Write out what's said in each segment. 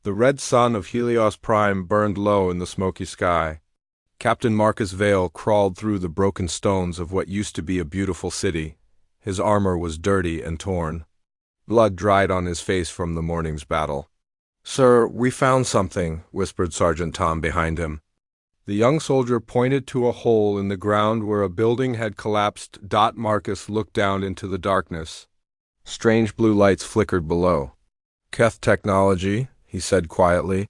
The red sun of Helios Prime burned low in the smoky sky. Captain Marcus Vale crawled through the broken stones of what used to be a beautiful city. His armor was dirty and torn. Blood dried on his face from the morning's battle. "Sir, we found something," whispered Sergeant Tom behind him. The young soldier pointed to a hole in the ground where a building had collapsed. Marcus looked down into the darkness. Strange blue lights flickered below. "Keth technology," he said quietly.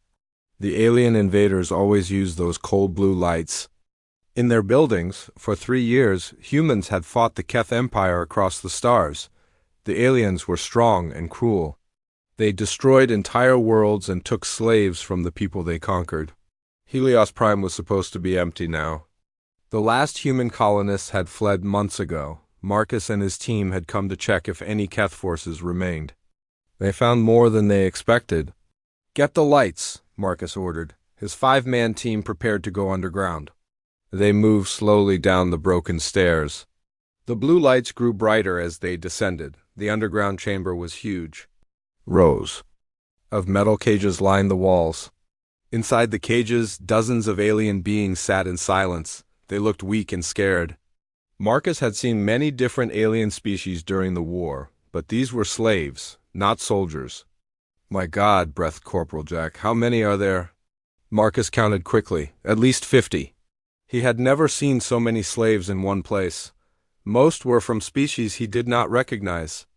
"The alien invaders always used those cold blue lights. In their buildings, for 3 years, humans had fought the Keth Empire across the stars. The aliens were strong and cruel. They destroyed entire worlds and took slaves from the people they conquered. Helios Prime was supposed to be empty now. The last human colonists had fled months ago. Marcus and his team had come to check if any Keth forces remained. They found more than they expected. "Get the lights," Marcus ordered. His 5-man team prepared to go underground. They moved slowly down the broken stairs. The blue lights grew brighter as they descended. The underground chamber was huge. Rows of metal cages lined the walls. Inside the cages, dozens of alien beings sat in silence. They looked weak and scared. Marcus had seen many different alien species during the war, but these were slaves, not soldiers. "My God," breathed Corporal Jack, "how many are there?" Marcus counted quickly. At least 50. He had never seen so many slaves in one place. Most were from species he did not recognize.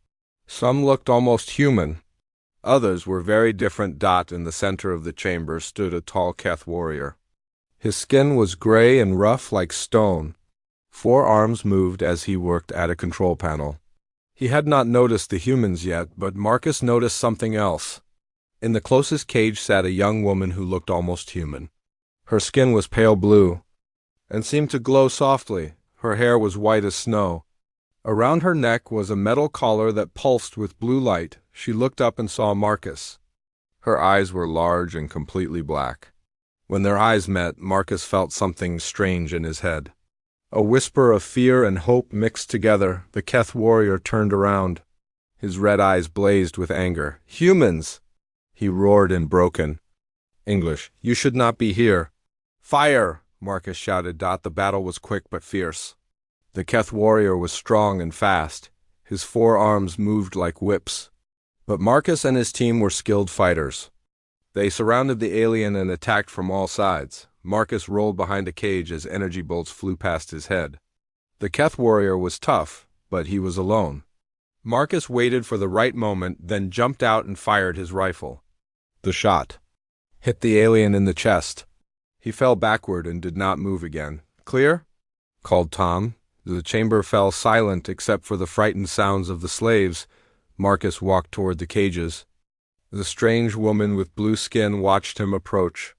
Some looked almost human. Others were very different. In the center of the chamber stood a tall Keth warrior. His skin was gray and rough like stone. 4 arms moved as he worked at a control panel. He had not noticed the humans yet, but Marcus noticed something else. In the closest cage sat a young woman who looked almost human. Her skin was pale blue and seemed to glow softly. Her hair was white as snow. Around her neck was a metal collar that pulsed with blue light. She looked up and saw Marcus. Her eyes were large and completely black. When their eyes met, Marcus felt something strange in his head. A whisper of fear and hope mixed together. The Keth warrior turned around. His red eyes blazed with anger. "Humans!" he roared in broken English. "You should not be here." "Fire!" Marcus shouted. The battle was quick but fierce. The Keth warrior was strong and fast. His 4 arms moved like whips. But Marcus and his team were skilled fighters. They surrounded the alien and attacked from all sides. Marcus rolled behind a cage as energy bolts flew past his head. The Keth warrior was tough, but he was alone. Marcus waited for the right moment, then jumped out and fired his rifle. The shot hit the alien in the chest. He fell backward and did not move again. "Clear?" called Tom. The chamber fell silent except for the frightened sounds of the slaves. Marcus walked toward the cages. The strange woman with blue skin watched him approach.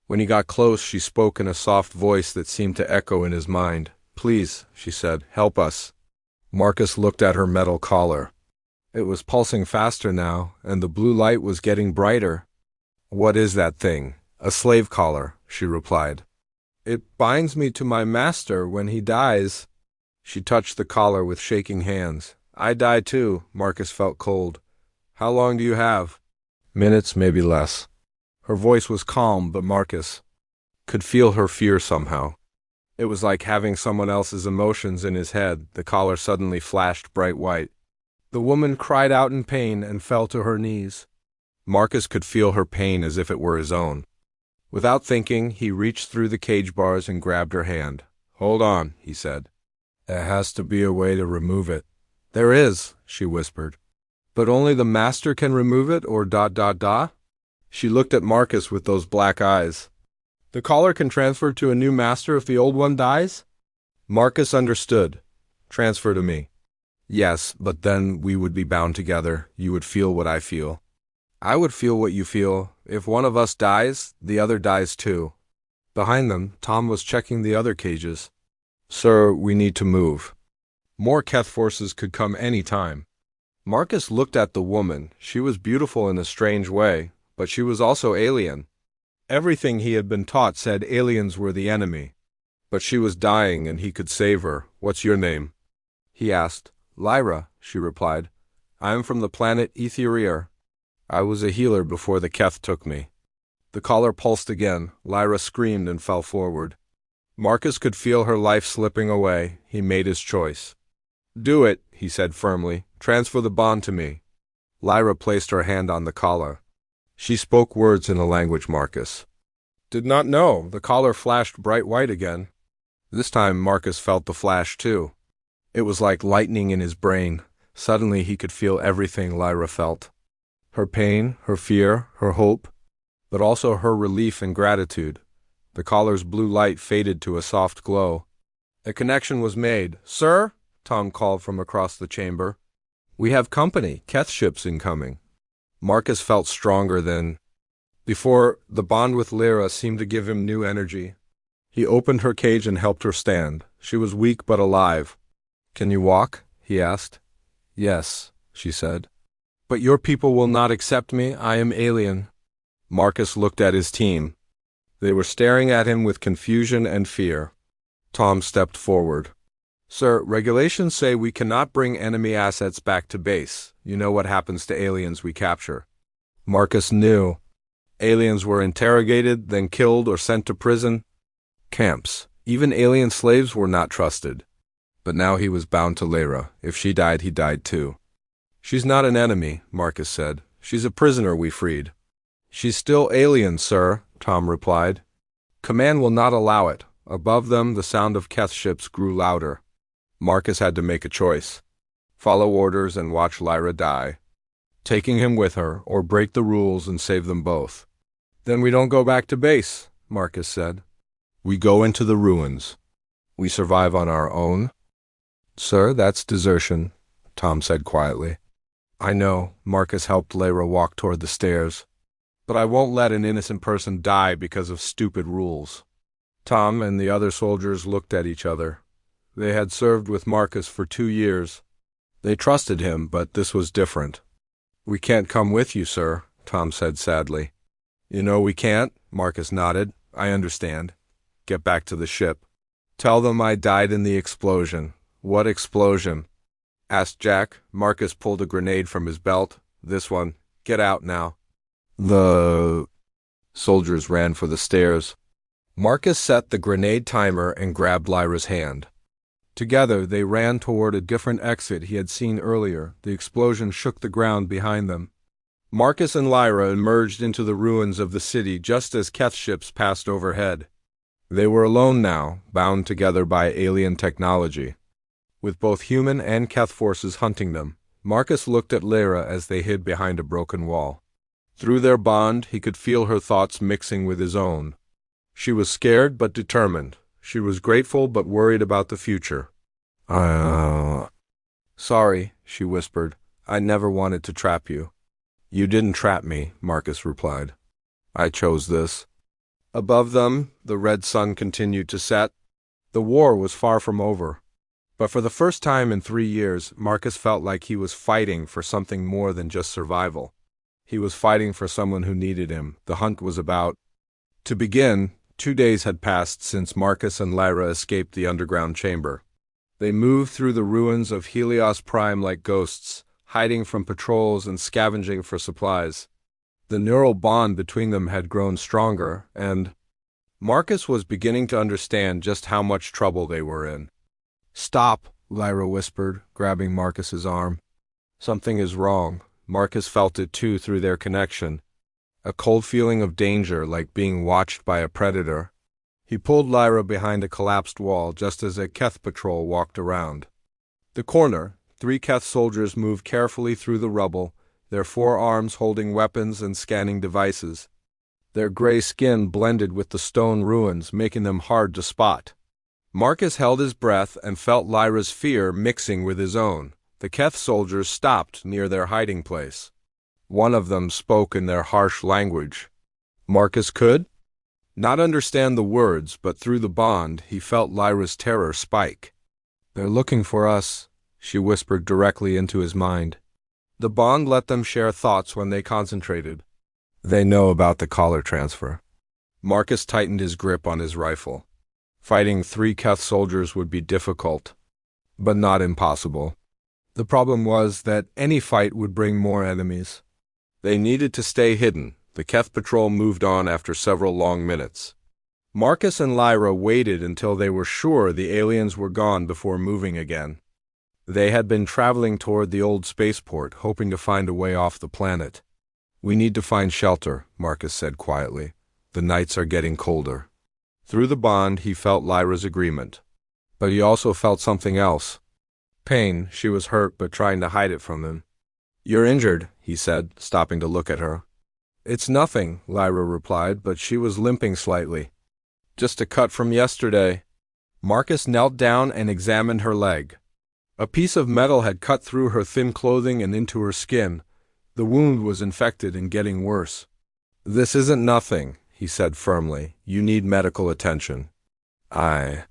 When he got close, she spoke in a soft voice that seemed to echo in his mind. "Please," she said, "help us." Marcus looked at her metal collar. It was pulsing faster now, and the blue light was getting brighter. "What is that thing?" "A slave collar," she replied. "It binds me to my master when he dies." She touched the collar with shaking hands. "I die too." Marcus felt cold. "How long do you have?" "Minutes, maybe less." Her voice was calm, but Marcus could feel her fear somehow. It was like having someone else's emotions in his head. The collar suddenly flashed bright white. The woman cried out in pain and fell to her knees. Marcus could feel her pain as if it were his own. Without thinking, he reached through the cage bars and grabbed her hand. "Hold on," he said. "There has to be a way to remove it." "There is," she whispered. "But only the master can remove it, or ... She looked at Marcus with those black eyes. "The collar can transfer to a new master if the old one dies?" Marcus understood. "Transfer to me." "Yes, but then we would be bound together. You would feel what I feel. I would feel what you feel. If one of us dies, the other dies too." Behind them, Tom was checking the other cages. "Sir, we need to move. More Keth forces could come any time." Marcus looked at the woman. She was beautiful in a strange way, but she was also alien. Everything he had been taught said aliens were the enemy. But she was dying and he could save her. "What's your name?" he asked. "Lyra," she replied. "I am from the planet Etheria." I was a healer before the Keth took me. The collar pulsed again. Lyra screamed and fell forward. Marcus could feel her life slipping away. He made his choice. Do it, he said firmly. Transfer the bond to me. Lyra placed her hand on the collar. She spoke words in a language Marcus did not know. The collar flashed bright white again. This time Marcus felt the flash too. It was like lightning in his brain. Suddenly he could feel everything Lyra felt. Her pain, her fear, her hope, but also her relief and gratitude. The collar's blue light faded to a soft glow. A connection was made. Sir, Tom called from across the chamber. We have company. Keth ships incoming. Marcus felt stronger than before. The bond with Lyra seemed to give him new energy. He opened her cage and helped her stand. She was weak but alive. Can you walk? He asked. Yes, she said. But your people will not accept me. I am alien. Marcus looked at his team. They were staring at him with confusion and fear. Tom stepped forward. Sir, regulations say we cannot bring enemy assets back to base. You know what happens to aliens we capture. Marcus knew. Aliens were interrogated, then killed or sent to prison camps. Even alien slaves were not trusted. But now he was bound to Lyra. If she died, he died too. She's not an enemy, Marcus said. She's a prisoner we freed. She's still alien, sir, Tom replied. Command will not allow it. Above them, the sound of Keth ships grew louder. Marcus had to make a choice. Follow orders and watch Lyra die. Taking him with her, or break the rules and save them both. Then we don't go back to base, Marcus said. We go into the ruins. We survive on our own. Sir, that's desertion, Tom said quietly. I know, Marcus helped Lyra walk toward the stairs. But I won't let an innocent person die because of stupid rules. Tom and the other soldiers looked at each other. They had served with Marcus for 2 years. They trusted him, but this was different. We can't come with you, sir, Tom said sadly. You know we can't, Marcus nodded. I understand. Get back to the ship. Tell them I died in the explosion. What explosion? Asked Jack. Marcus pulled a grenade from his belt. This one. Get out now. The soldiers ran for the stairs. Marcus set the grenade timer and grabbed Lyra's hand. Together, they ran toward a different exit he had seen earlier. The explosion shook the ground behind them. Marcus and Lyra emerged into the ruins of the city just as Keth ships passed overhead. They were alone now, bound together by alien technology. With both human and Keth forces hunting them, Marcus looked at Lyra as they hid behind a broken wall. Through their bond, he could feel her thoughts mixing with his own. She was scared but determined. She was grateful but worried about the future. Sorry, she whispered. I never wanted to trap you. You didn't trap me, Marcus replied. I chose this. Above them, the red sun continued to set. The war was far from over. But for the first time in 3 years, Marcus felt like he was fighting for something more than just survival. He was fighting for someone who needed him. The hunt was about to begin. 2 days had passed since Marcus and Lyra escaped the underground chamber. They moved through the ruins of Helios Prime like ghosts, hiding from patrols and scavenging for supplies. The neural bond between them had grown stronger, and Marcus was beginning to understand just how much trouble they were in. Stop, Lyra whispered, grabbing Marcus's arm. Something is wrong. Marcus felt it too through their connection. A cold feeling of danger, like being watched by a predator. He pulled Lyra behind a collapsed wall just as a Keth patrol walked around. The corner, 3 Keth soldiers moved carefully through the rubble, their forearms holding weapons and scanning devices. Their gray skin blended with the stone ruins, making them hard to spot. Marcus held his breath and felt Lyra's fear mixing with his own. The Keth soldiers stopped near their hiding place. One of them spoke in their harsh language. Marcus could not understand the words, but through the bond, he felt Lyra's terror spike. They're looking for us, she whispered directly into his mind. The bond let them share thoughts when they concentrated. They know about the collar transfer. Marcus tightened his grip on his rifle. Fighting 3 Keth soldiers would be difficult, but not impossible. The problem was that any fight would bring more enemies. They needed to stay hidden. The Keth patrol moved on after several long minutes. Marcus and Lyra waited until they were sure the aliens were gone before moving again. They had been traveling toward the old spaceport, hoping to find a way off the planet. "We need to find shelter," Marcus said quietly. "The nights are getting colder." Through the bond, he felt Lyra's agreement. But he also felt something else. Pain. She was hurt, but trying to hide it from him. "You're injured," he said, stopping to look at her. "It's nothing," Lyra replied, but she was limping slightly. "Just a cut from yesterday." Marcus knelt down and examined her leg. A piece of metal had cut through her thin clothing and into her skin. The wound was infected and getting worse. "This isn't nothing," he said firmly. "You need medical attention." "I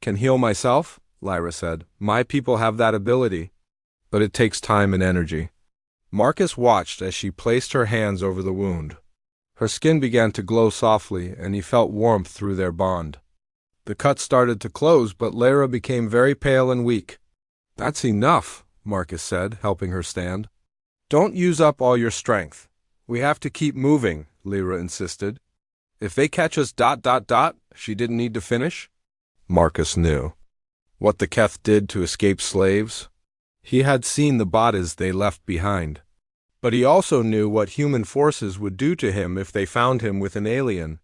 can heal myself," Lyra said. "My people have that ability. But it takes time and energy." Marcus watched as she placed her hands over the wound. Her skin began to glow softly, and he felt warmth through their bond. The cut started to close, but Lyra became very pale and weak. "That's enough," Marcus said, helping her stand. "Don't use up all your strength. We have to keep moving," Lyra insisted. "If they catch us ... she didn't need to finish." Marcus knew what the Keth did to escape slaves. He had seen the bodies they left behind. But he also knew what human forces would do to him if they found him with an alien.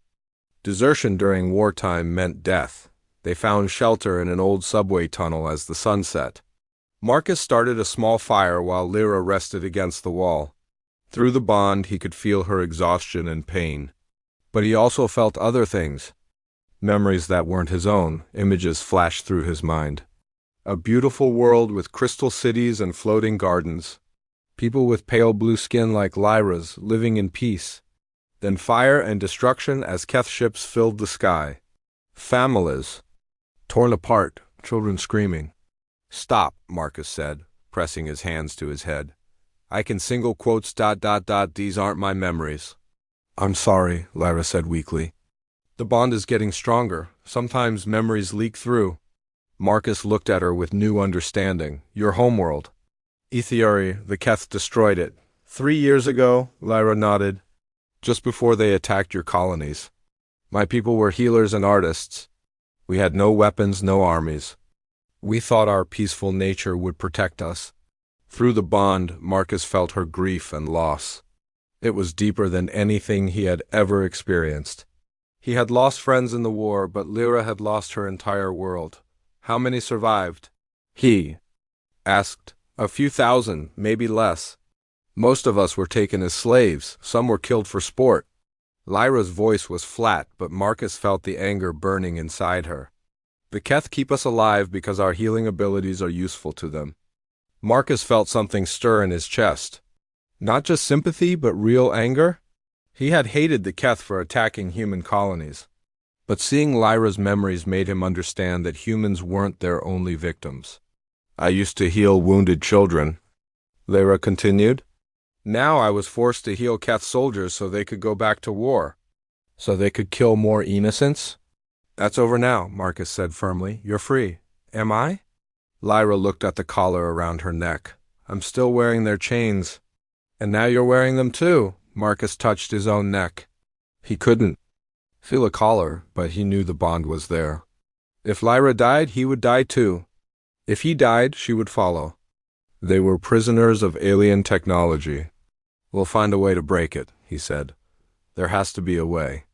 Desertion during wartime meant death. They found shelter in an old subway tunnel as the sun set. Marcus started a small fire while Lyra rested against the wall. Through the bond, he could feel her exhaustion and pain. But he also felt other things. Memories that weren't his own. Images flashed through his mind. A beautiful world with crystal cities and floating gardens. People with pale blue skin like Lyra's, living in peace. Then fire and destruction as Keth ships filled the sky. Families torn apart, children screaming. "Stop," Marcus said, pressing his hands to his head. "I can single quotes ... These aren't my memories." "I'm sorry," Lyra said weakly. "The bond is getting stronger. Sometimes memories leak through." Marcus looked at her with new understanding. "Your homeworld." "Ethiori, the Keth destroyed it. 3 years ago," Lyra nodded. "Just before they attacked your colonies. My people were healers and artists. We had no weapons, no armies. We thought our peaceful nature would protect us." Through the bond, Marcus felt her grief and loss. It was deeper than anything he had ever experienced. He had lost friends in the war, but Lyra had lost her entire world. How many survived? He asked. "A few thousand, maybe less. Most of us were taken as slaves. Some were killed for sport." Lyra's voice was flat, but Marcus felt the anger burning inside her. "The Keth keep us alive because our healing abilities are useful to them." Marcus felt something stir in his chest. Not just sympathy, but real anger. He had hated the Keth for attacking human colonies. But seeing Lyra's memories made him understand that humans weren't their only victims. "I used to heal wounded children," Lyra continued. "Now I was forced to heal Keth soldiers so they could go back to war. So they could kill more innocents." "That's over now," Marcus said firmly. "You're free." "Am I?" Lyra looked at the collar around her neck. "I'm still wearing their chains." "And now you're wearing them too." Marcus touched his own neck. He couldn't feel a collar, but he knew the bond was there. If Lyra died, he would die too. If he died, she would follow. They were prisoners of alien technology. "We'll find a way to break it," he said. "There has to be a way."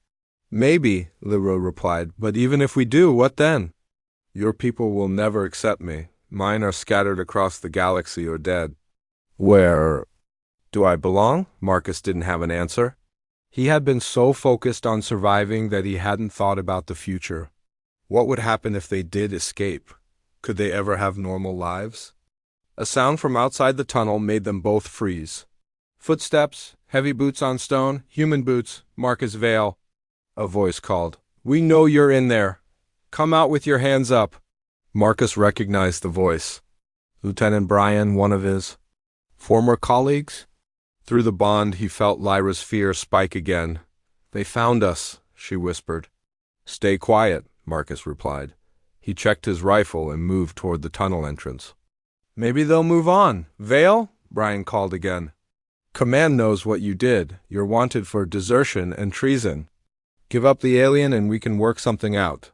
"Maybe," Lyra replied, "but even if we do, what then? Your people will never accept me. Mine are scattered across the galaxy or dead." "Where do I belong?" Marcus didn't have an answer. He had been so focused on surviving that he hadn't thought about the future. What would happen if they did escape? Could they ever have normal lives? A sound from outside the tunnel made them both freeze. Footsteps, heavy boots on stone, human boots, Marcus Vale. A voice called, "We know you're in there. Come out with your hands up." Marcus recognized the voice. Lieutenant Brian, one of his former colleagues? Through the bond, he felt Lyra's fear spike again. "They found us," she whispered. "Stay quiet," Marcus replied. He checked his rifle and moved toward the tunnel entrance. "Maybe they'll move on. Vale?" Brian called again. Command knows what you did. You're wanted for desertion and treason. Give up the alien and we can work something out.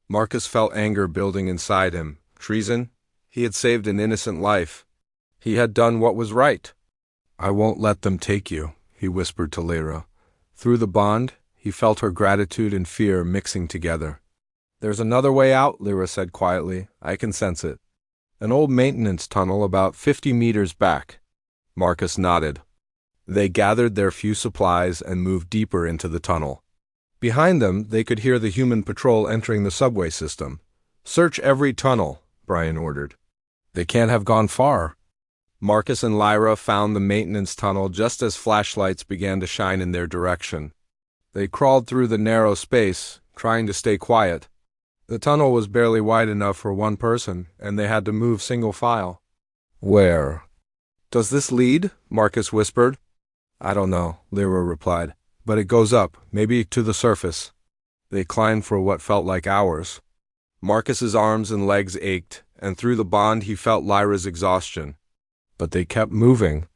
Marcus felt anger building inside him. Treason? He had saved an innocent life. He had done what was right. I won't let them take you, he whispered to Lyra. Through the bond, he felt her gratitude and fear mixing together. There's another way out, Lyra said quietly. I can sense it. An old maintenance tunnel about 50 meters back. Marcus nodded. They gathered their few supplies and moved deeper into the tunnel. Behind them, they could hear the human patrol entering the subway system. Search every tunnel, Brian ordered. They can't have gone far. Marcus and Lyra found the maintenance tunnel just as flashlights began to shine in their direction. They crawled through the narrow space, trying to stay quiet. The tunnel was barely wide enough for one person, and they had to move single file. Where? Does this lead? Marcus whispered. I don't know, Lyra replied. But it goes up, maybe to the surface. They climbed for what felt like hours. Marcus's arms and legs ached, and through the bond he felt Lyra's exhaustion. But they kept moving.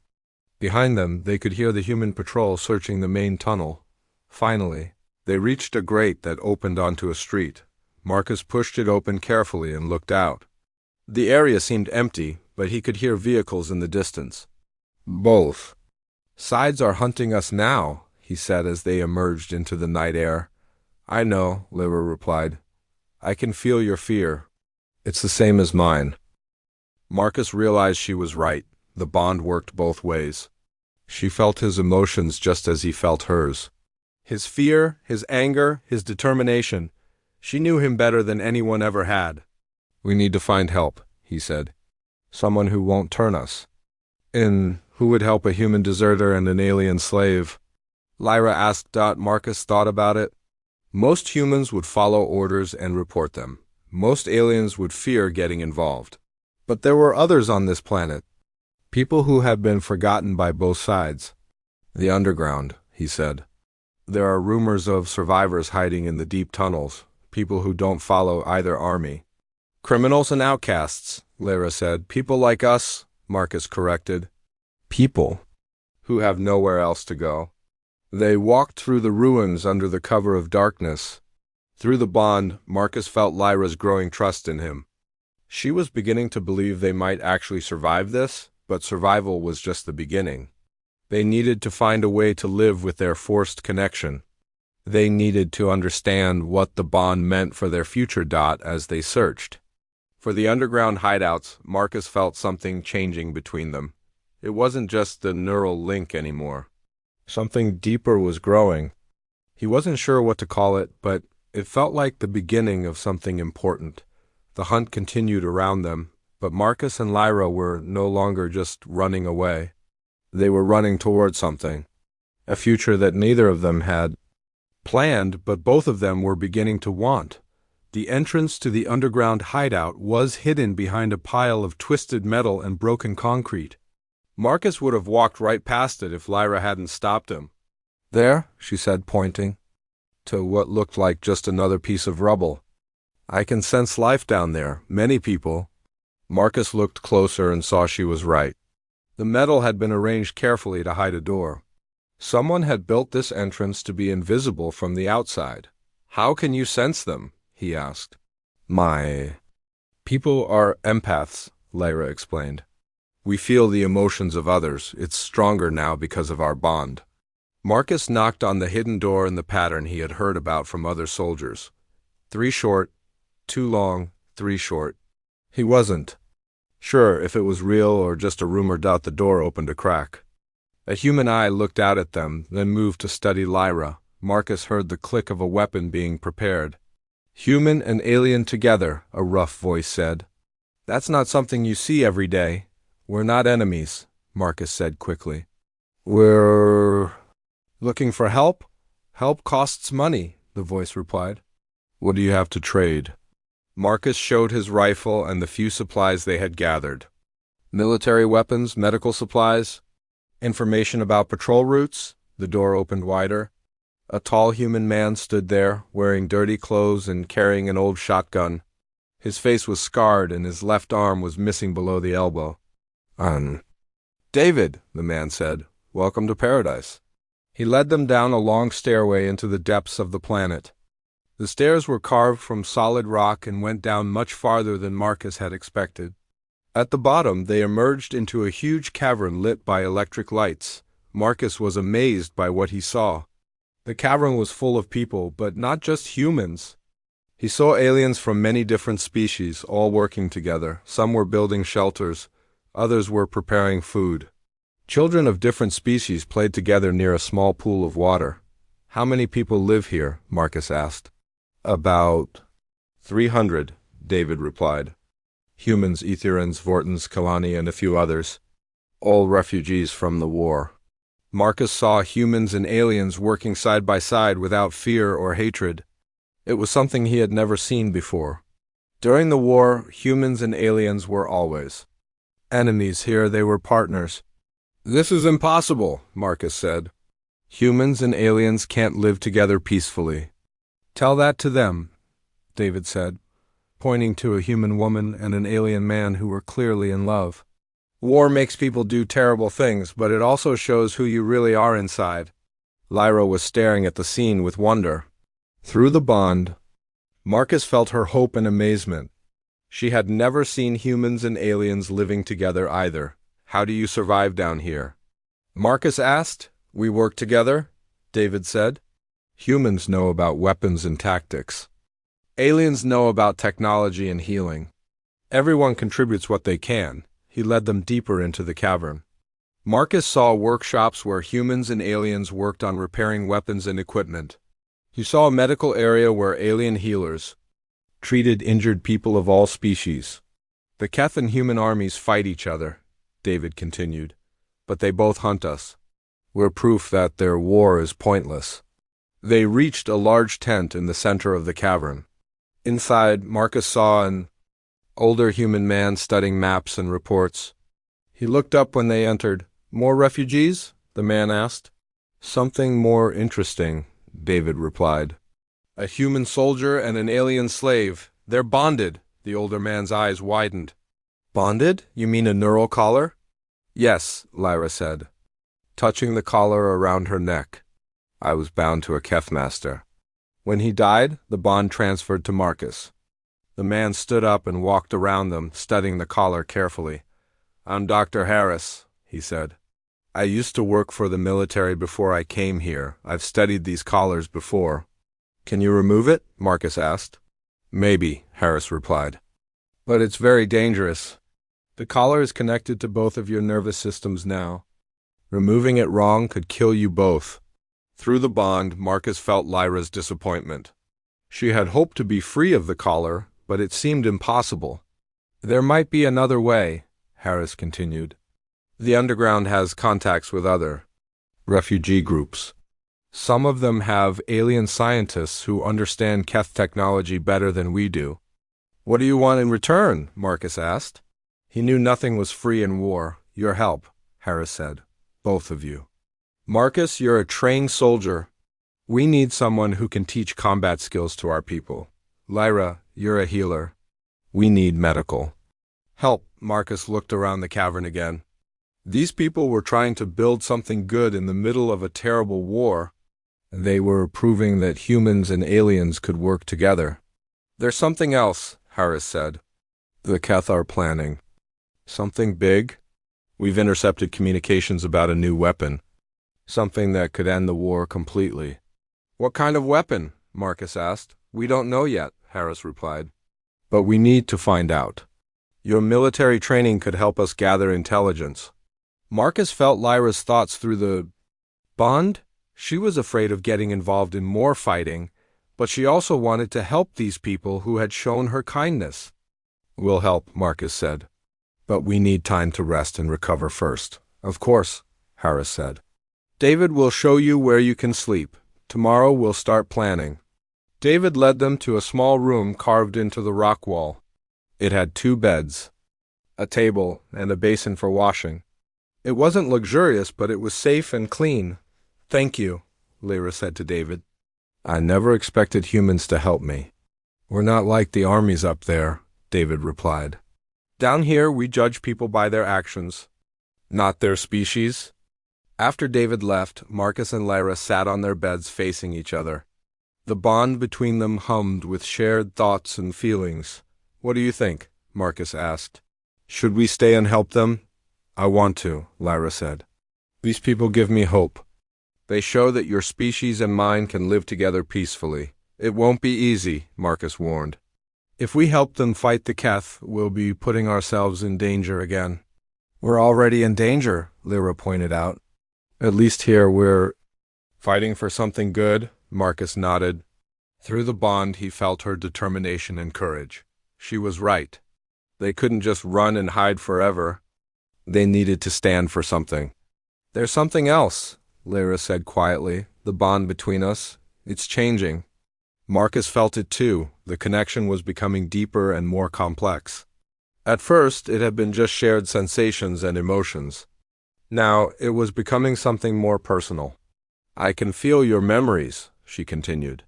Behind them, they could hear the human patrol searching the main tunnel. Finally, they reached a grate that opened onto a street. Marcus pushed it open carefully and looked out. The area seemed empty, but he could hear vehicles in the distance. Both sides are hunting us now, he said as they emerged into the night air. I know, Lyra replied. I can feel your fear. It's the same as mine. Marcus realized she was right. The bond worked both ways. She felt his emotions just as he felt hers. His fear, his anger, his determination. She knew him better than anyone ever had. We need to find help, he said. Someone who won't turn us. And who would help a human deserter and an alien slave? Lyra asked. Marcus thought about it. Most humans would follow orders and report them. Most aliens would fear getting involved. But there were others on this planet. People who had been forgotten by both sides. The underground, he said. There are rumors of survivors hiding in the deep tunnels, people who don't follow either army. Criminals and outcasts, Lyra said. People like us, Marcus corrected. People who have nowhere else to go. They walked through the ruins under the cover of darkness. Through the bond, Marcus felt Lyra's growing trust in him. She was beginning to believe they might actually survive this, but survival was just the beginning. They needed to find a way to live with their forced connection. They needed to understand what the bond meant for their future. As they searched for the underground hideouts, Marcus felt something changing between them. It wasn't just the neural link anymore. Something deeper was growing. He wasn't sure what to call it, but it felt like the beginning of something important. The hunt continued around them, but Marcus and Lyra were no longer just running away. They were running toward something, a future that neither of them had planned, but both of them were beginning to want. The entrance to the underground hideout was hidden behind a pile of twisted metal and broken concrete. Marcus would have walked right past it if Lyra hadn't stopped him. There, she said, pointing to what looked like just another piece of rubble. I can sense life down there, many people. Marcus looked closer and saw she was right. The metal had been arranged carefully to hide a door. Someone had built this entrance to be invisible from the outside. How can you sense them? He asked. My people are empaths, Lyra explained. We feel the emotions of others. It's stronger now because of our bond. Marcus knocked on the hidden door in the pattern he had heard about from other soldiers. 3 short, 2 long, 3 short. He wasn't sure if it was real or just a rumor. The door opened a crack. A human eye looked out at them, then moved to study Lyra. Marcus heard the click of a weapon being prepared. Human and alien together, a rough voice said. That's not something you see every day. We're not enemies, Marcus said quickly. We're looking for help? Help costs money, the voice replied. What do you have to trade? Marcus showed his rifle and the few supplies they had gathered. Military weapons, medical supplies, information about patrol routes. The door opened wider. A tall human man stood there, wearing dirty clothes and carrying an old shotgun. His face was scarred and his left arm was missing below the elbow. David, the man said. Welcome to paradise." He led them down a long stairway into the depths of the planet. The stairs were carved from solid rock and went down much farther than Marcus had expected. At the bottom, they emerged into a huge cavern lit by electric lights. Marcus was amazed by what he saw. The cavern was full of people, but not just humans. He saw aliens from many different species, all working together. Some were building shelters, others were preparing food. Children of different species played together near a small pool of water. "How many people live here?" Marcus asked. "About 300, David replied. "Humans, Etherians, Vortons, Kalani, and a few others. All refugees from the war." Marcus saw humans and aliens working side by side without fear or hatred. It was something he had never seen before. During the war, humans and aliens were always enemies. Here they were partners. "This is impossible," Marcus said. "Humans and aliens can't live together peacefully." "Tell that to them," David said, pointing to a human woman and an alien man who were clearly in love. "War makes people do terrible things, but it also shows who you really are inside." Lyra was staring at the scene with wonder. Through the bond, Marcus felt her hope and amazement. She had never seen humans and aliens living together either. "How do you survive down here?" Marcus asked. "We work together," David said. "Humans know about weapons and tactics. Aliens know about technology and healing. Everyone contributes what they can." He led them deeper into the cavern. Marcus saw workshops where humans and aliens worked on repairing weapons and equipment. He saw a medical area where alien healers treated injured people of all species. "The Keth and human armies fight each other," David continued, "but they both hunt us. We're proof that their war is pointless." They reached a large tent in the center of the cavern. Inside, Marcus saw an older human man studying maps and reports. He looked up when they entered. "More refugees?" the man asked. "Something more interesting," David replied. "A human soldier and an alien slave. They're bonded." The older man's eyes widened. "Bonded? You mean a neural collar?" "Yes," Lyra said, touching the collar around her neck. "I was bound to a Keth master. When he died, the bond transferred to Marcus." The man stood up and walked around them, studying the collar carefully. "I'm Dr. Harris," he said. "I used to work for the military before I came here. I've studied these collars before." "Can you remove it?" Marcus asked. "Maybe," Harris replied. "But it's very dangerous. The collar is connected to both of your nervous systems now. Removing it wrong could kill you both." Through the bond, Marcus felt Lyra's disappointment. She had hoped to be free of the collar, but it seemed impossible. "There might be another way," Harris continued. "The underground has contacts with other refugee groups. Some of them have alien scientists who understand Keth technology better than we do." "What do you want in return?" Marcus asked. He knew nothing was free in war. "Your help," Harris said. "Both of you. Marcus, you're a trained soldier. We need someone who can teach combat skills to our people. Lyra, you're a healer. We need medical help." Marcus looked around the cavern again. These people were trying to build something good in the middle of a terrible war. They were proving that humans and aliens could work together. "There's something else," Harris said. "The Keth are planning something big. We've intercepted communications about a new weapon. Something that could end the war completely." "What kind of weapon?" Marcus asked. "We don't know yet," Harris replied. "But we need to find out. Your military training could help us gather intelligence." Marcus felt Lyra's thoughts through the bond. She was afraid of getting involved in more fighting, but she also wanted to help these people who had shown her kindness. "We'll help," Marcus said. "But we need time to rest and recover first." "Of course," Harris said. "David will show you where you can sleep. Tomorrow we'll start planning." David led them to a small room carved into the rock wall. It had 2 beds, a table, and a basin for washing. It wasn't luxurious, but it was safe and clean. "Thank you," Lyra said to David. "I never expected humans to help me." "We're not like the armies up there," David replied. "Down here we judge people by their actions, not their species." After David left, Marcus and Lyra sat on their beds facing each other. The bond between them hummed with shared thoughts and feelings. "What do you think?" Marcus asked. "Should we stay and help them?" "I want to," Lyra said. "These people give me hope. They show that your species and mine can live together peacefully." "It won't be easy," Marcus warned. "If we help them fight the Keth, we'll be putting ourselves in danger again." "We're already in danger," Lyra pointed out. "At least here we're fighting for something good," Marcus nodded. Through the bond he felt her determination and courage. She was right. They couldn't just run and hide forever. They needed to stand for something. "There's something else," Lyra said quietly. "The bond between us. It's changing." Marcus felt it too. The connection was becoming deeper and more complex. At first, it had been just shared sensations and emotions. Now, it was becoming something more personal. "I can feel your memories," she continued.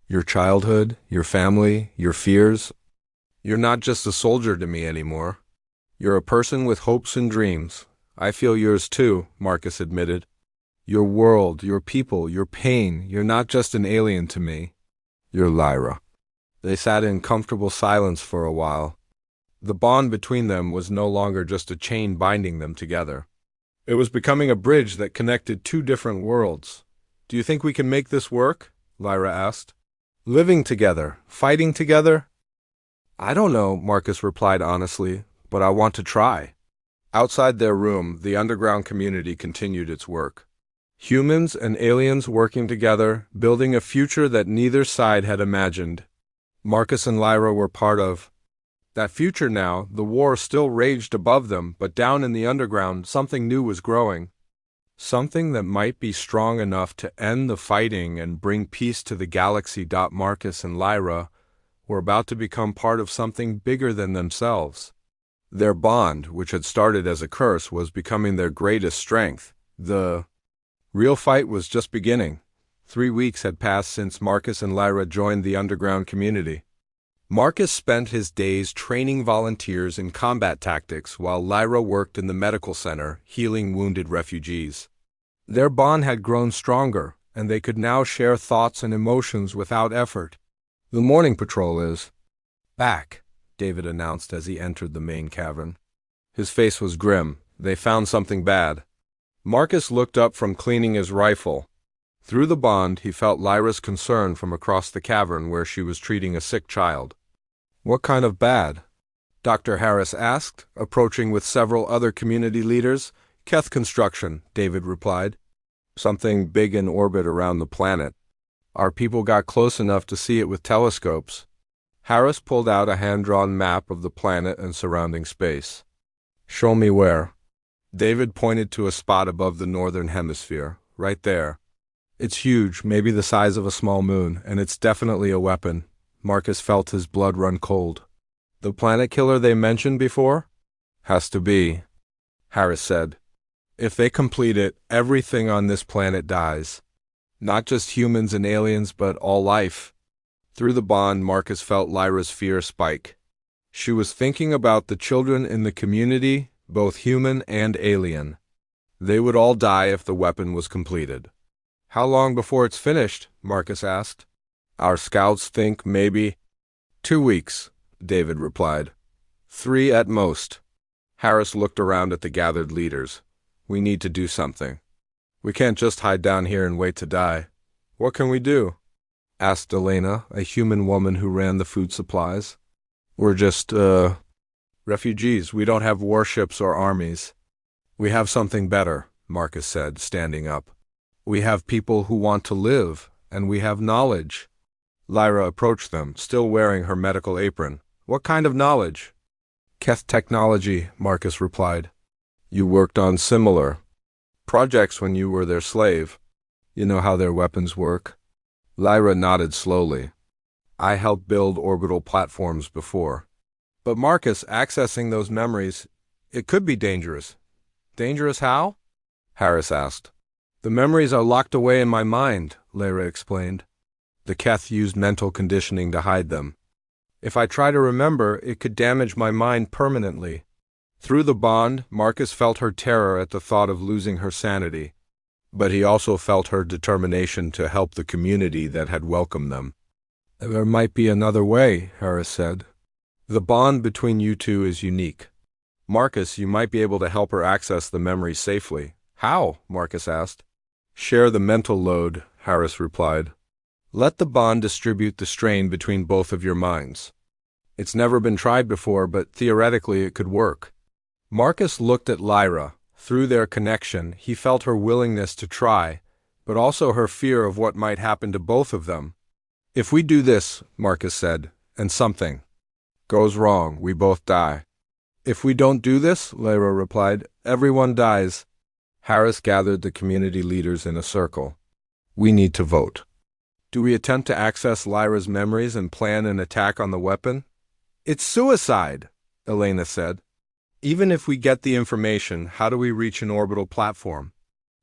"Your childhood, your family, your fears. You're not just a soldier to me anymore. You're a person with hopes and dreams." "I feel yours too," Marcus admitted. "Your world, your people, your pain. You're not just an alien to me. You're Lyra." They sat in comfortable silence for a while. The bond between them was no longer just a chain binding them together. It was becoming a bridge that connected two different worlds. "Do you think we can make this work?" Lyra asked. "Living together, fighting together?" "I don't know," Marcus replied honestly, "but I want to try." Outside their room, the underground community continued its work. Humans and aliens working together, building a future that neither side had imagined. Marcus and Lyra were part of that future now. The war still raged above them, but down in the underground, something new was growing. Something that might be strong enough to end the fighting and bring peace to the galaxy. Marcus and Lyra were about to become part of something bigger than themselves. Their bond, which had started as a curse, was becoming their greatest strength. The real fight was just beginning. 3 weeks had passed since Marcus and Lyra joined the underground community. Marcus spent his days training volunteers in combat tactics while Lyra worked in the medical center, healing wounded refugees. Their bond had grown stronger, and they could now share thoughts and emotions without effort. "The morning patrol is back," David announced as he entered the main cavern. His face was grim. "They found something bad." Marcus looked up from cleaning his rifle. Through the bond, he felt Lyra's concern from across the cavern where she was treating a sick child. "What kind of bad?" Dr. Harris asked, approaching with several other community leaders. "Keth construction," David replied. "Something big in orbit around the planet. Our people got close enough to see it with telescopes." Harris pulled out a hand-drawn map of the planet and surrounding space. "Show me where." David pointed to a spot above the northern hemisphere. "Right there. It's huge, maybe the size of a small moon, and it's definitely a weapon." Marcus felt his blood run cold. "The planet killer they mentioned before?" "Has to be," Harris said. "If they complete it, everything on this planet dies. Not just humans and aliens, but all life." Through the bond, Marcus felt Lyra's fear spike. She was thinking about the children in the community, both human and alien. They would all die if the weapon was completed. "How long before it's finished?" Marcus asked. "Our scouts think maybe 2 weeks," David replied. 3 at most. Harris looked around at the gathered leaders. "We need to do something. We can't just hide down here and wait to die." "What can we do?" asked Elena, a human woman who ran the food supplies. "We're just, refugees. We don't have warships or armies." "We have something better," Marcus said, standing up. "We have people who want to live, and we have knowledge." Lyra approached them, still wearing her medical apron. "What kind of knowledge?" "Keth technology," Marcus replied. "You worked on similar projects when you were their slave. You know how their weapons work." Lyra nodded slowly. "I helped build orbital platforms before." "But Marcus, accessing those memories, it could be dangerous." "Dangerous how?" Harris asked. "The memories are locked away in my mind," Lyra explained. "The Keth used mental conditioning to hide them. If I try to remember, it could damage my mind permanently." Through the bond, Marcus felt her terror at the thought of losing her sanity. but he also felt her determination to help the community that had welcomed them. "There might be another way," Harris said. "The bond between you two is unique. Marcus, you might be able to help her access the memory safely." "How?" Marcus asked. "Share the mental load," Harris replied. "Let the bond distribute the strain between both of your minds. It's never been tried before, but theoretically it could work." Marcus looked at Lyra. Through their connection, he felt her willingness to try, but also her fear of what might happen to both of them. "If we do this," Marcus said, "and something goes wrong, we both die." "If we don't do this," Lyra replied, "everyone dies." Harris gathered the community leaders in a circle. "We need to vote. Do we attempt to access Lyra's memories and plan an attack on the weapon?" "It's suicide," Elena said. "Even if we get the information, how do we reach an orbital platform?"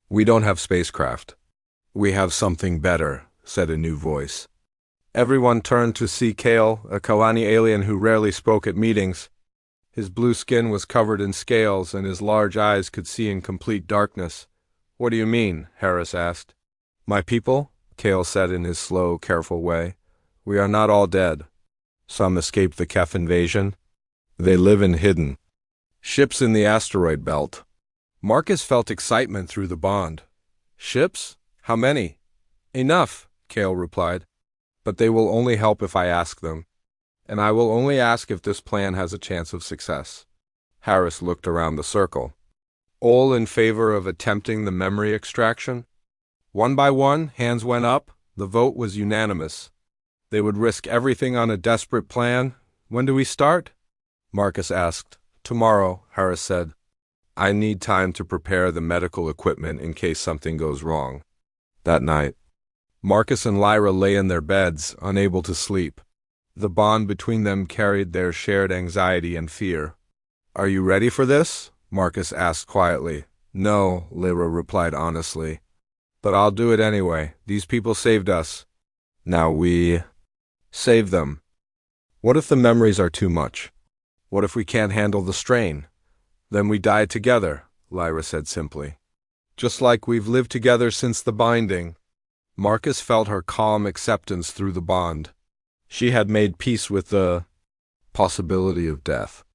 "We don't have spacecraft." "We have something better," said a new voice. Everyone turned to see Kale, a Kalani alien who rarely spoke at meetings. His blue skin was covered in scales, and his large eyes could see in complete darkness. "What do you mean?" Harris asked. "My people," Kale said in his slow, careful way, "we are not all dead. Some escaped the Kef invasion. They live in hidden ships in the asteroid belt." Marcus felt excitement through the bond. "Ships? How many?" "Enough," Kale replied. "But they will only help if I ask them. And I will only ask if this plan has a chance of success." Harris looked around the circle. "All in favor of attempting the memory extraction?" One by one, hands went up. The vote was unanimous. They would risk everything on a desperate plan. "When do we start?" Marcus asked. "Tomorrow," Harris said. "I need time to prepare the medical equipment in case something goes wrong." That night, Marcus and Lyra lay in their beds, unable to sleep. The bond between them carried their shared anxiety and fear. "Are you ready for this?" Marcus asked quietly. "No," Lyra replied honestly. "But I'll do it anyway. These people saved us. Now we save them." "What if the memories are too much? What if we can't handle the strain?" "Then we die together," Lyra said simply. "Just like we've lived together since the binding." Marcus felt her calm acceptance through the bond. She had made peace with the possibility of death.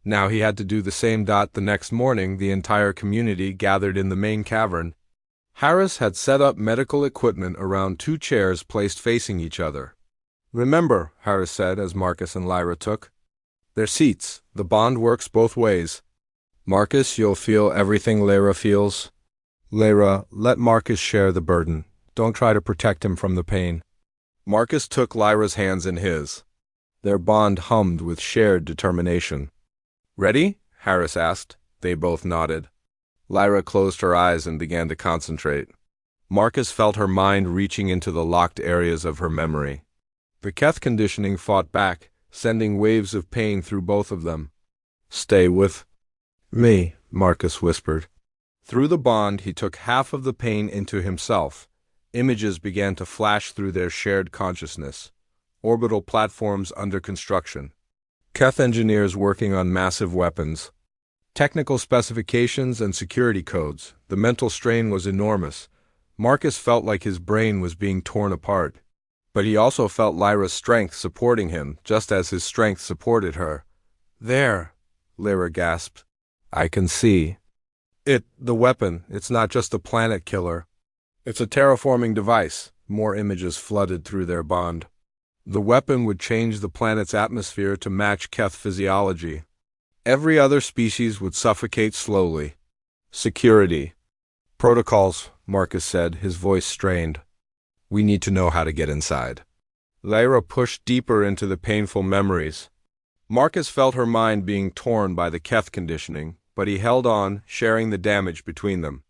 Now he had to do the same. The next morning, the entire community gathered in the main cavern. Harris had set up medical equipment around 2 chairs placed facing each other. "Remember," Harris said as Marcus and Lyra took their seats, "the bond works both ways. Marcus, you'll feel everything Lyra feels. Lyra, let Marcus share the burden. Don't try to protect him from the pain." Marcus took Lyra's hands in his. Their bond hummed with shared determination. "Ready?" Harris asked. They both nodded. Lyra closed her eyes and began to concentrate. Marcus felt her mind reaching into the locked areas of her memory. The Keth conditioning fought back, sending waves of pain through both of them. "Stay with me," Marcus whispered. Through the bond, he took half of the pain into himself. Images began to flash through their shared consciousness. Orbital platforms under construction. Keth engineers working on massive weapons. Technical specifications and security codes. The mental strain was enormous. Marcus felt like his brain was being torn apart. But he also felt Lyra's strength supporting him, just as his strength supported her. "There," Lyra gasped. "I can see. The weapon, it's not just a planet killer. It's a terraforming device." More images flooded through their bond. The weapon would change the planet's atmosphere to match Keth physiology. Every other species would suffocate slowly. "Security. Protocols," Marcus said, his voice strained. "We need to know how to get inside." Lyra pushed deeper into the painful memories. Marcus felt her mind being torn by the Keth conditioning, but he held on, sharing the damage between them.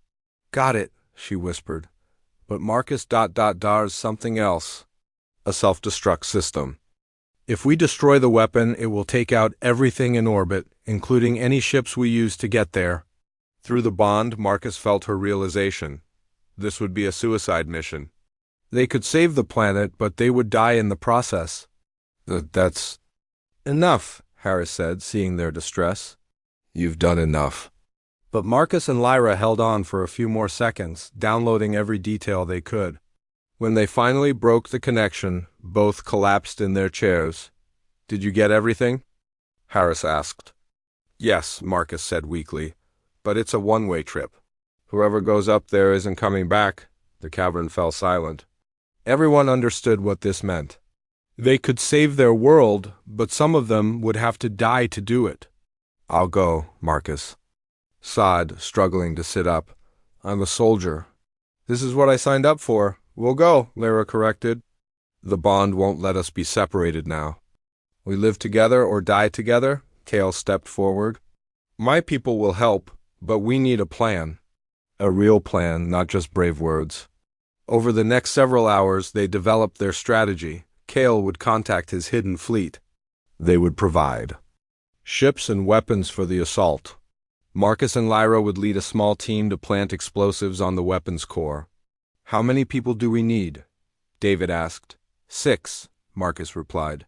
"Got it," she whispered. "But Marcus Dar's something else. A self-destruct system. If we destroy the weapon, it will take out everything in orbit, including any ships we use to get there." Through the bond, Marcus felt her realization. This would be a suicide mission. They could save the planet, but they would die in the process. "That's enough," Harris said, seeing their distress. "You've done enough. But Marcus and Lyra held on for a few more seconds, downloading every detail they could. When they finally broke the connection, both collapsed in their chairs. "Did you get everything?" Harris asked. "Yes," Marcus said weakly, "but it's a one-way trip. Whoever goes up there isn't coming back." The cavern fell silent. Everyone understood what this meant. They could save their world, but some of them would have to die to do it. "I'll go," Marcus sighed, struggling to sit up. "I'm a soldier." "This is what I signed up for. We'll go," Lyra corrected. "The bond won't let us be separated now. We live together or die together." Kale stepped forward. "My people will help, but we need a plan. A real plan, not just brave words." Over the next several hours, they developed their strategy. Kale would contact his hidden fleet. They would provide ships and weapons for the assault. Marcus and Lyra would lead a small team to plant explosives on the weapons core. "How many people do we need?" David asked. "6," Marcus replied.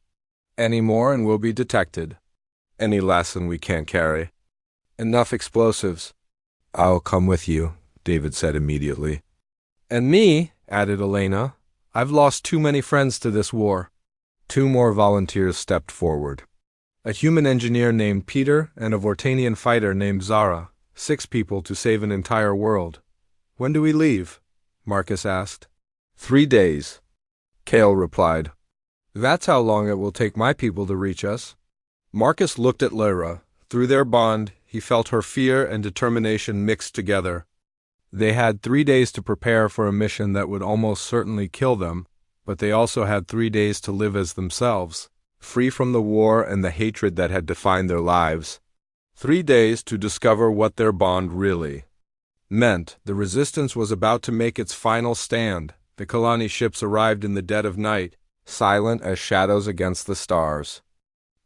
"Any more and we'll be detected. Any less and we can't carry." "Enough explosives." "I'll come with you," David said immediately. "And me," added Elena. "I've lost too many friends to this war." 2 more volunteers stepped forward. A human engineer named Peter and a Vortanian fighter named Zara. 6 people to save an entire world. "When do we leave?" Marcus asked. 3 days, Kale replied. "That's how long it will take my people to reach us." Marcus looked at Lyra. Through their bond, he felt her fear and determination mixed together. They had 3 days to prepare for a mission that would almost certainly kill them, but they also had 3 days to live as themselves, free from the war and the hatred that had defined their lives. 3 days to discover what their bond really meant. The resistance was about to make its final stand. The Kalani ships arrived in the dead of night, silent as shadows against the stars.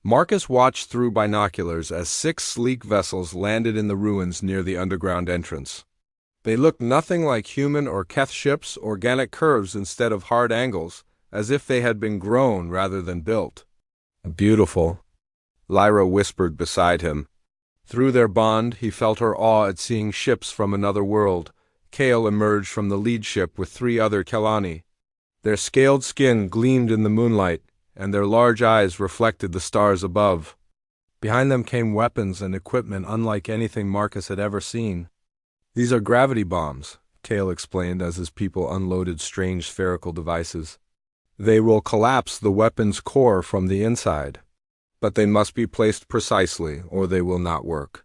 Marcus watched through binoculars as 6 sleek vessels landed in the ruins near the underground entrance. They looked nothing like human or Keth ships, organic curves instead of hard angles, as if they had been grown rather than built. "Beautiful," Lyra whispered beside him. Through their bond, he felt her awe at seeing ships from another world. Kale emerged from the lead ship with 3 other Kalani. Their scaled skin gleamed in the moonlight, and their large eyes reflected the stars above. Behind them came weapons and equipment unlike anything Marcus had ever seen. "These are gravity bombs," Kale explained as his people unloaded strange spherical devices. "They will collapse the weapon's core from the inside. But they must be placed precisely, or they will not work."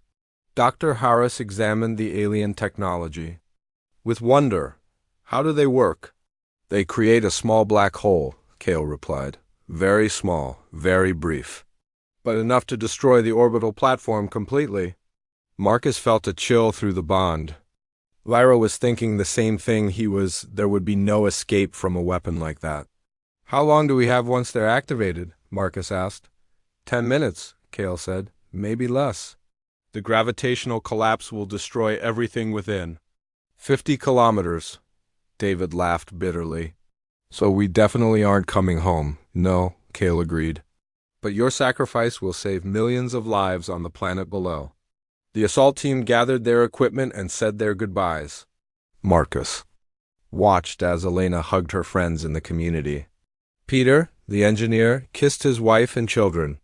Dr. Harris examined the alien technology. With wonder. "How do they work?" "They create a small black hole," Kale replied. "Very small, very brief. But enough to destroy the orbital platform completely." Marcus felt a chill through the bond. Lyra was thinking the same thing there would be no escape from a weapon like that. "How long do we have once they're activated?" Marcus asked. 10 minutes, Kale said. "Maybe less. The gravitational collapse will destroy everything within." 50 kilometers, David laughed bitterly. "So we definitely aren't coming home." "No," Kale agreed. "But your sacrifice will save millions of lives on the planet below." The assault team gathered their equipment and said their goodbyes. Marcus watched as Elena hugged her friends in the community. Peter, the engineer, kissed his wife and children.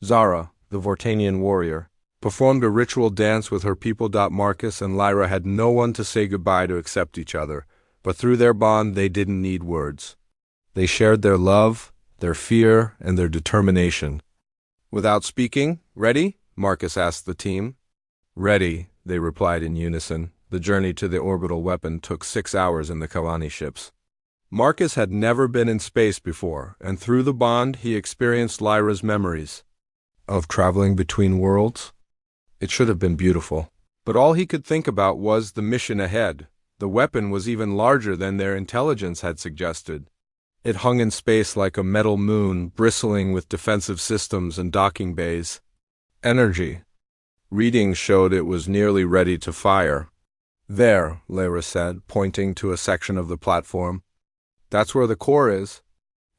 Zara, the Vortanian warrior, performed a ritual dance with her people. Marcus and Lyra had no one to say goodbye to except each other, but through their bond they didn't need words. They shared their love, their fear, and their determination. Without speaking, "Ready?" Marcus asked the team. "Ready," they replied in unison. The journey to the orbital weapon took 6 hours in the Kalani ships. Marcus had never been in space before, and through the bond he experienced Lyra's memories of traveling between worlds. It should have been beautiful. But all he could think about was the mission ahead. The weapon was even larger than their intelligence had suggested. It hung in space like a metal moon, bristling with defensive systems and docking bays. Energy readings showed it was nearly ready to fire. "There," Lyra said, pointing to a section of the platform. "That's where the core is.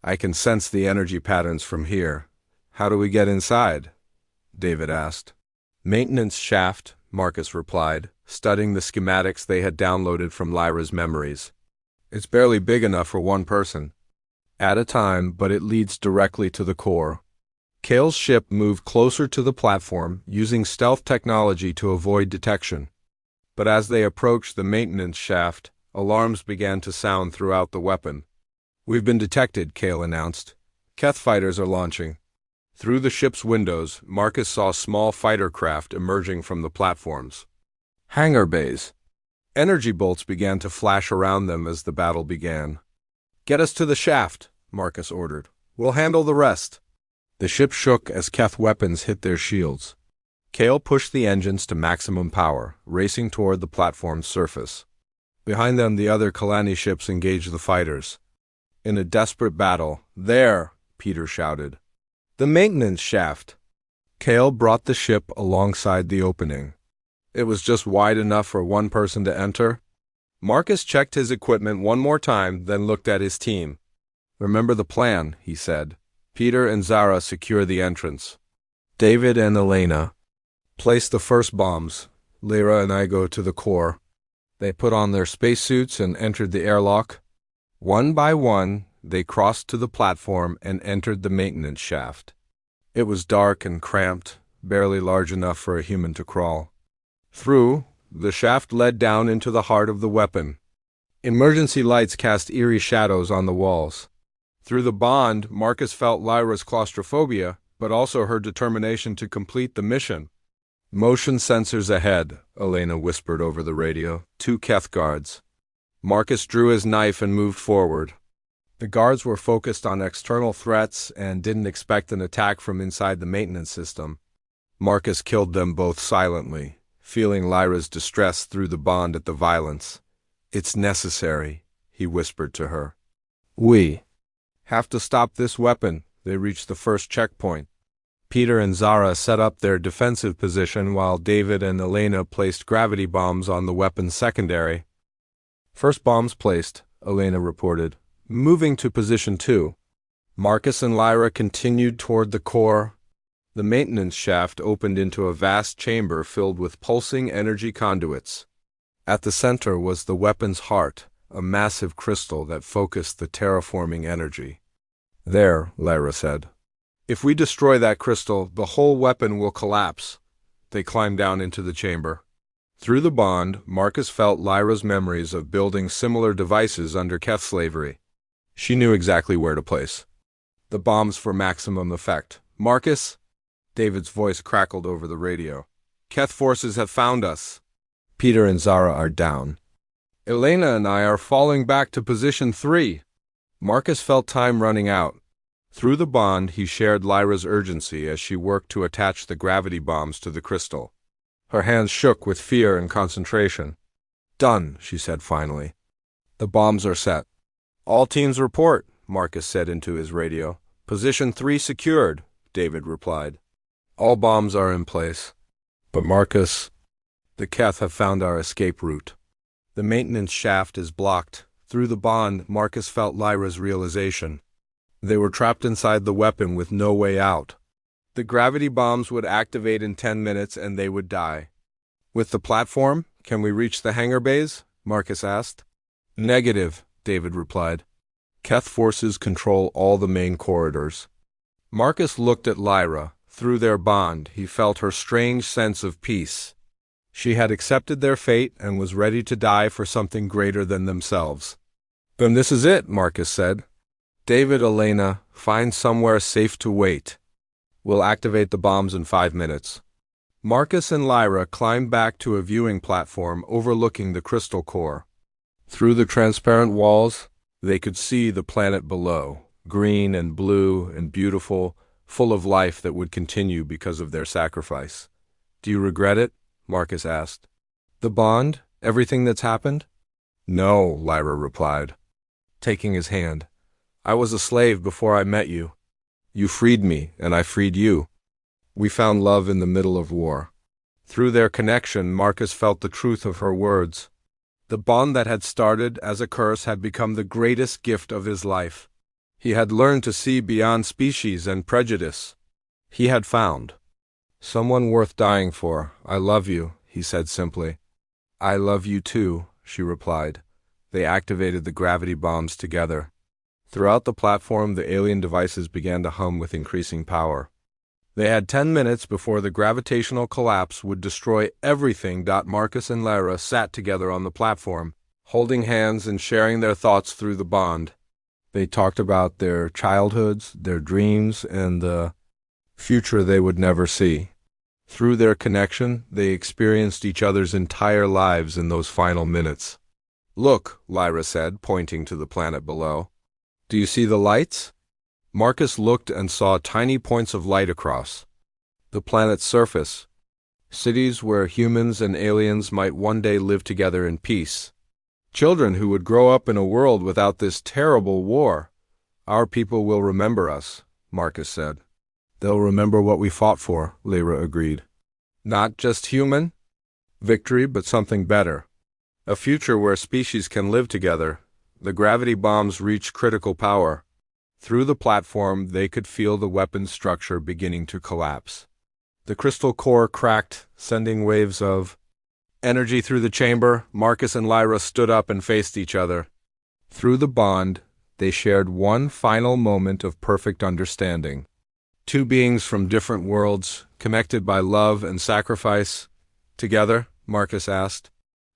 I can sense the energy patterns from here." "How do we get inside?" David asked. "Maintenance shaft," Marcus replied, studying the schematics they had downloaded from Lyra's memories. It's barely big enough for one person at a time, but it leads directly to the core. Kale's ship moved closer to the platform, using stealth technology to avoid detection. But as they approached the maintenance shaft, alarms began to sound throughout the weapon. We've been detected, Kale announced. Keth fighters are launching. Through the ship's windows, Marcus saw small fighter craft emerging from the platforms. Hangar bays. Energy bolts began to flash around them as the battle began. Get us to the shaft, Marcus ordered. We'll handle the rest. The ship shook as Keth weapons hit their shields. Kale pushed the engines to maximum power, racing toward the platform's surface. Behind them, the other Kalani ships engaged the fighters. In a desperate battle, "There!" Peter shouted. The maintenance shaft. Kale brought the ship alongside the opening. It was just wide enough for one person to enter. Marcus checked his equipment one more time, then looked at his team. Remember the plan, he said. Peter and Zara secure the entrance. David and Elena place the first bombs. Lyra and I go to the core. They put on their spacesuits and entered the airlock. One by one, they crossed to the platform and entered the maintenance shaft. It was dark and cramped, barely large enough for a human to crawl. Through, the shaft led down into the heart of the weapon. Emergency lights cast eerie shadows on the walls. Through the bond, Marcus felt Lyra's claustrophobia, but also her determination to complete the mission. Motion sensors ahead, Elena whispered over the radio. 2 Keth guards. Marcus drew his knife and moved forward. The guards were focused on external threats and didn't expect an attack from inside the maintenance system. Marcus killed them both silently, feeling Lyra's distress through the bond at the violence. It's necessary, he whispered to her. We have to stop this weapon. They reached the first checkpoint. Peter and Zara set up their defensive position while David and Elena placed gravity bombs on the weapon's secondary. First bombs placed, Elena reported. Moving to position 2. Marcus and Lyra continued toward the core. The maintenance shaft opened into a vast chamber filled with pulsing energy conduits. At the center was the weapon's heart, a massive crystal that focused the terraforming energy. There, Lyra said. If we destroy that crystal, the whole weapon will collapse. They climbed down into the chamber. Through the bond, Marcus felt Lyra's memories of building similar devices under Keth slavery. She knew exactly where to place the bombs for maximum effect. Marcus? David's voice crackled over the radio. Keth forces have found us. Peter and Zara are down. Elena and I are falling back to position 3. Marcus felt time running out. Through the bond, he shared Lyra's urgency as she worked to attach the gravity bombs to the crystal. Her hands shook with fear and concentration. Done, she said finally. The bombs are set. All teams report, Marcus said into his radio. Position 3 secured, David replied. All bombs are in place. But Marcus, the Keth have found our escape route. The maintenance shaft is blocked. Through the bond, Marcus felt Lyra's realization. They were trapped inside the weapon with no way out. The gravity bombs would activate in 10 minutes and they would die. With the platform, can we reach the hangar bays? Marcus asked. Negative, David replied. Keth forces control all the main corridors. Marcus looked at Lyra. Through their bond, he felt her strange sense of peace. She had accepted their fate and was ready to die for something greater than themselves. Then this is it, Marcus said. David, Elena, find somewhere safe to wait. We'll activate the bombs in 5 minutes. Marcus and Lyra climbed back to a viewing platform overlooking the crystal core. Through the transparent walls, they could see the planet below, green and blue and beautiful, full of life that would continue because of their sacrifice. Do you regret it? Marcus asked. The bond? Everything that's happened? No, Lyra replied, taking his hand. I was a slave before I met you. You freed me, and I freed you. We found love in the middle of war. Through their connection, Marcus felt the truth of her words. The bond that had started as a curse had become the greatest gift of his life. He had learned to see beyond species and prejudice. He had found someone worth dying for. I love you, he said simply. I love you too, she replied. They activated the gravity bombs together. Throughout the platform, the alien devices began to hum with increasing power. They had 10 minutes before the gravitational collapse would destroy everything. Marcus and Lyra sat together on the platform, holding hands and sharing their thoughts through the bond. They talked about their childhoods, their dreams, and the future they would never see. Through their connection, they experienced each other's entire lives in those final minutes. Look, Lyra said, pointing to the planet below. Do you see the lights? Marcus looked and saw tiny points of light across the planet's surface, cities where humans and aliens might one day live together in peace. Children who would grow up in a world without this terrible war. Our people will remember us, Marcus said. They'll remember what we fought for, Lyra agreed. Not just human victory, but something better. A future where species can live together. The gravity bombs reached critical power. Through the platform, they could feel the weapon structure beginning to collapse. The crystal core cracked, sending waves of energy through the chamber. Marcus and Lyra stood up and faced each other. Through the bond, they shared one final moment of perfect understanding. Two beings from different worlds, connected by love and sacrifice. Together? Marcus asked.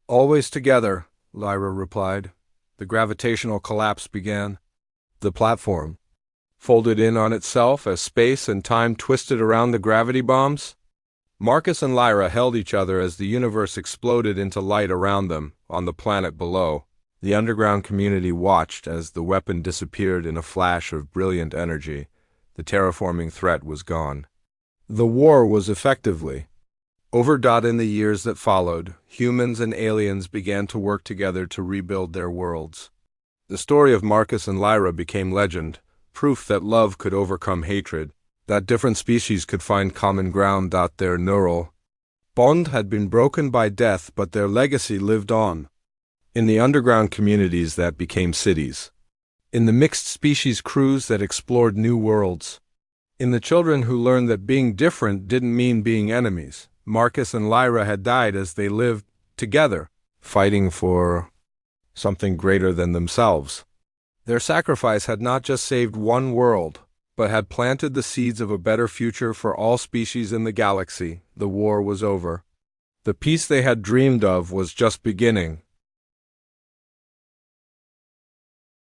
Always together, Lyra replied. The gravitational collapse began. The platform folded in on itself as space and time twisted around the gravity bombs. Marcus and Lyra held each other as the universe exploded into light around them, on the planet below. The underground community watched as the weapon disappeared in a flash of brilliant energy. The terraforming threat was gone. The war was effectively over. In the years that followed, humans and aliens began to work together to rebuild their worlds. The story of Marcus and Lyra became legend, proof that love could overcome hatred, that different species could find common ground. Their neural bond had been broken by death, but their legacy lived on. In the underground communities that became cities. In the mixed species crews that explored new worlds. In the children who learned that being different didn't mean being enemies. Marcus and Lyra had died as they lived together, fighting for something greater than themselves. Their sacrifice had not just saved one world, but had planted the seeds of a better future for all species in the galaxy. The war was over. The peace they had dreamed of was just beginning.